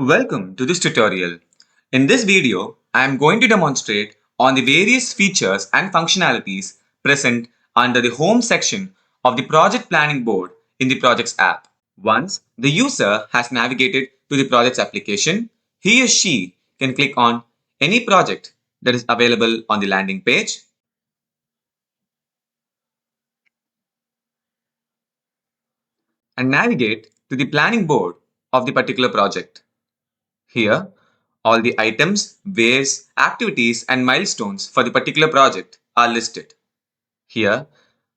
Welcome to this tutorial. In this video, I am going to demonstrate on the various features and functionalities present under the Home section of the Project Planning Board in the Projects app. Once the user has navigated to the Projects application, he or she can click on any project that is available on the landing page and navigate to the planning board of the particular project. Here, all the items, ways, activities, and milestones for the particular project are listed. Here,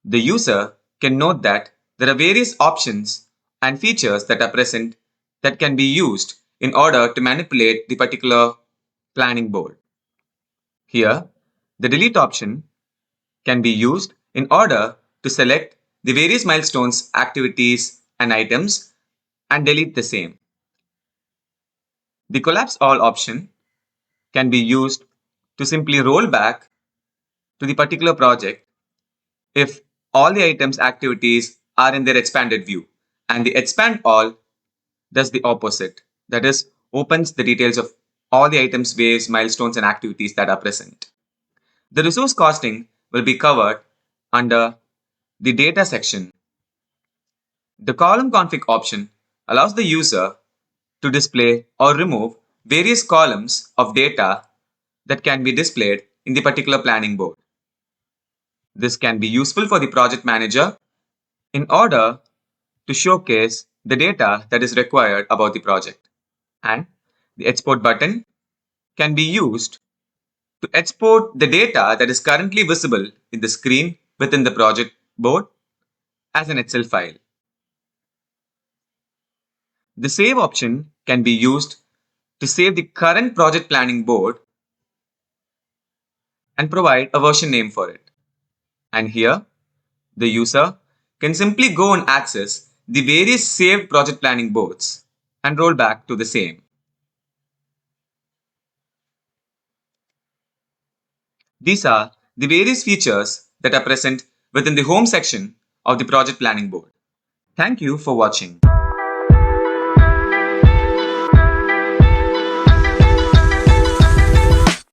the user can note that there are various options and features that are present that can be used in order to manipulate the particular planning board. Here, the delete option can be used in order to select the various milestones, activities, and items and delete the same. The collapse all option can be used to simply roll back to the particular project if all the items activities are in their expanded view, and the expand all does the opposite, that is opens the details of all the items, waves, milestones and activities that are present. The resource costing will be covered under the data section. The column config option allows the user to display or remove various columns of data that can be displayed in the particular planning board. This can be useful for the project manager in order to showcase the data that is required about the project. And the export button can be used to export the data that is currently visible in the screen within the project board as an Excel file. The save option can be used to save the current project planning board and provide a version name for it. And here, the user can simply go and access the various saved project planning boards and roll back to the same. These are the various features that are present within the Home section of the Project Planning Board. Thank you for watching.